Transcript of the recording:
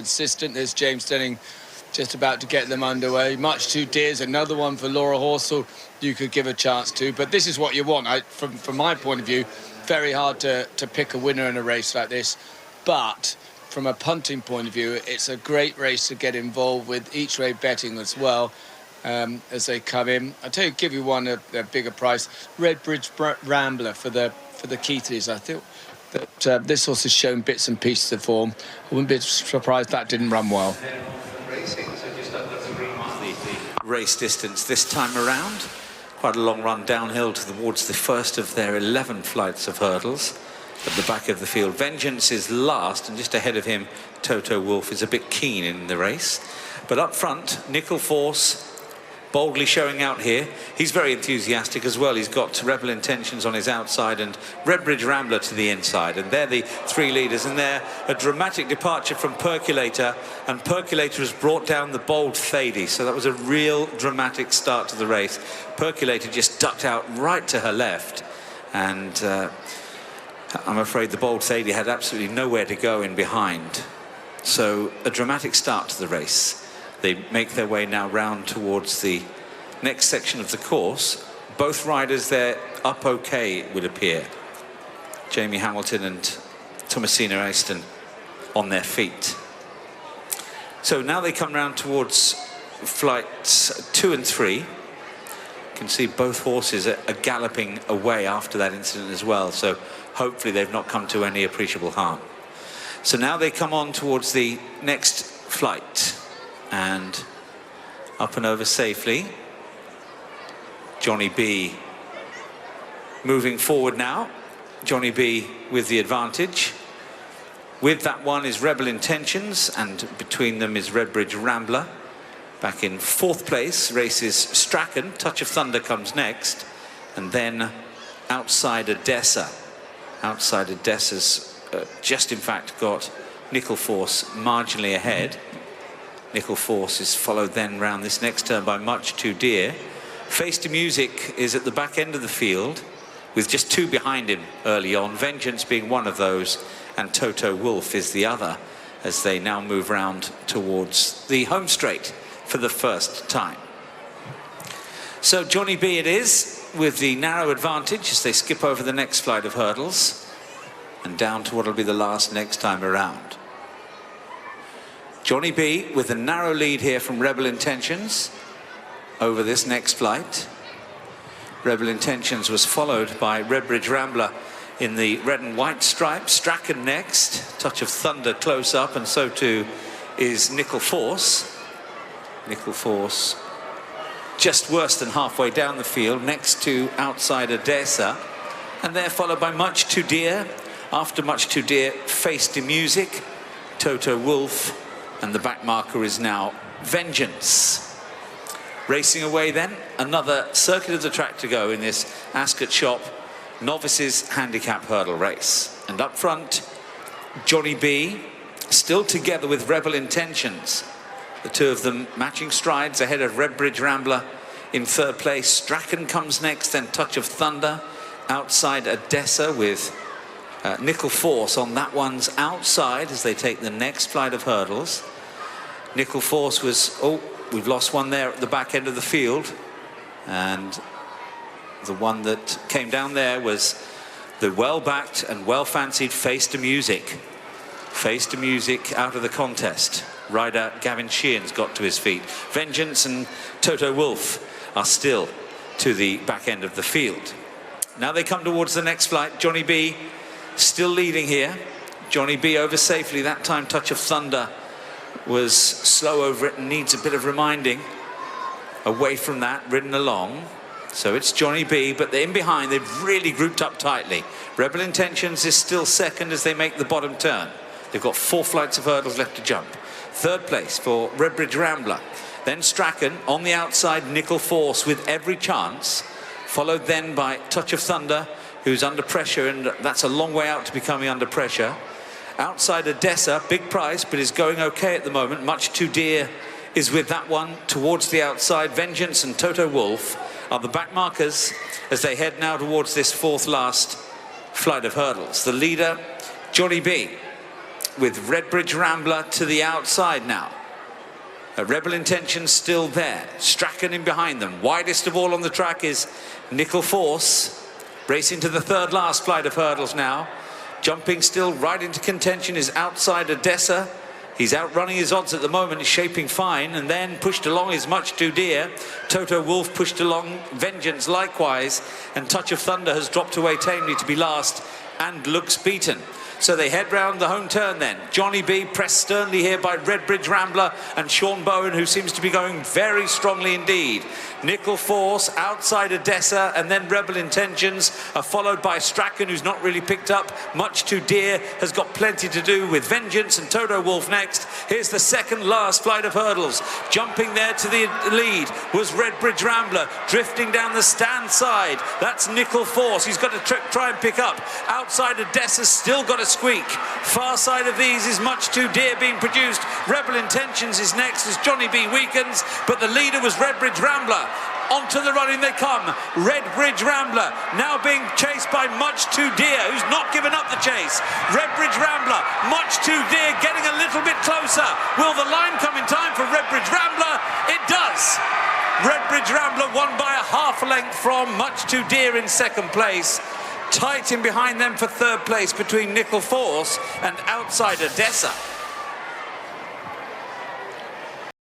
Consistent. There's James Denning just about to get them underway. Much Too Dear's another one for Laura Horsell you could give a chance to, but this is what you want. From my point of view, very hard to pick a winner in a race like this, but from a punting point of view, it's a great race to get involved with, each way betting as well as they come in. I'll tell you, give you one a bigger price. Redbridge Rambler for the Keithleys. I think that this horse has shown bits and pieces of form. I wouldn't be surprised that didn't run well. The race distance this time around. Quite a long run downhill towards the first of their 11 flights of hurdles. At the back of the field, Vengeance is last, and just ahead of him, Toto Wolff is a bit keen in the race. But up front, Nickel Force boldly showing out here. He's very enthusiastic as well. He's got Rebel Intentions on his outside and Redbridge Rambler to the inside, and they're the three leaders. And they're a dramatic departure from Percolator, and Percolator has brought down the bold Thady, so that was a real dramatic start to the race. Percolator just ducked out right to her left, and I'm afraid the bold Thady had absolutely nowhere to go in behind. So a dramatic start to the race. They make their way now round towards the next section of the course. Both riders there up okay, it would appear. Jamie Hamilton and Thomasina Aston on their feet. So now they come round towards flights 2 and 3. You can see both horses are galloping away after that incident as well. So hopefully they've not come to any appreciable harm. So now they come on towards the next flight. And up and over safely. Johnny B moving forward now. Johnny B with the advantage. With that one is Rebel Intentions, and between them is Redbridge Rambler. Back in 4th place, races Strachan. Touch of Thunder comes next. And then Outside Odessa. Outside Odessa's just in fact got Nickel Force marginally ahead. Nickel Force is followed then round this next turn by Much Too Dear. Face to Music is at the back end of the field with just 2 behind him early on, Vengeance being one of those, and Toto Wolff is the other, as they now move round towards the home straight for the first time. So Johnny B it is, with the narrow advantage as they skip over the next flight of hurdles and down to what will be the last next time around. Johnny B with a narrow lead here from Rebel Intentions over this next flight. Rebel Intentions was followed by Redbridge Rambler in the red and white stripes. Strachan next, Touch of Thunder close up, and so too is Nickel Force. Nickel Force just worse than halfway down the field, next to Outside Odessa, and they're followed by Much Too Dear. After Much Too Dear, Face to Music, Toto Wolff, and the back marker is now Vengeance. Racing away then, another circuit of the track to go in this Ascot Shop Novices Handicap Hurdle race. And up front, Johnny B, still together with Rebel Intentions. The two of them matching strides ahead of Redbridge Rambler in 3rd place. Strachan comes next, then Touch of Thunder. Outside Odessa with Nickel Force on that one's outside as they take the next flight of hurdles. Nickel Force was, we've lost one there at the back end of the field, and the one that came down there was the well-backed and well-fancied Face to Music. Face to Music out of the contest. Rider Gavin Sheehan's got to his feet. Vengeance and Toto Wolff are still to the back end of the field. Now they come towards the next flight. Johnny B still leading here. Johnny B over safely. That time Touch of Thunder was slow over it and needs a bit of reminding. Away from that, ridden along. So it's Johnny B, but they're in behind. They've really grouped up tightly. Rebel Intentions is still second as they make the bottom turn. They've got 4 flights of hurdles left to jump. 3rd place for Redbridge Rambler. Then Strachan on the outside, Nickel Force with every chance. Followed then by Touch of Thunder, who's under pressure, and that's a long way out to becoming under pressure. Outside Odessa, big price, but is going okay at the moment. Much Too Dear is with that one towards the outside. Vengeance and Toto Wolff are the back markers as they head now towards this 4th last flight of hurdles. The leader, Johnny B, with Redbridge Rambler to the outside now. Rebel Intentions still there. Strachan in behind them. Widest of all on the track is Nickel Force. Racing to the third last flight of hurdles now. Jumping still right into contention is Outside Odessa. He's outrunning his odds at the moment, he's shaping fine, and then pushed along is Much Too Dear. Toto Wolff pushed along, Vengeance likewise, and Touch of Thunder has dropped away tamely to be last and looks beaten. So they head round the home turn then. Johnny B pressed sternly here by Redbridge Rambler and Sean Bowen, who seems to be going very strongly indeed. Nickel Force, Outside Odessa, and then Rebel Intentions are followed by Strachan, who's not really picked up. Much Too Dear has got plenty to do with Vengeance and Toto Wolff next. Here's the second last flight of hurdles. Jumping there to the lead was Redbridge Rambler, drifting down the stand side. That's Nickel Force. He's got to try and pick up. Outside Odessa's still got a squeak. Far side of these is Much Too Dear being produced. Rebel Intentions is next as Johnny B weakens, but the leader was Redbridge Rambler. Onto the running they come. Redbridge Rambler now being chased by Much Too Dear, who's not given up the chase. Redbridge Rambler, Much Too Dear getting a little bit closer. Will the line come in time for Redbridge Rambler? It does. Redbridge Rambler won by a half length from Much Too Dear in second place. Tight in behind them for third place between Nickel Force and Outside Odessa.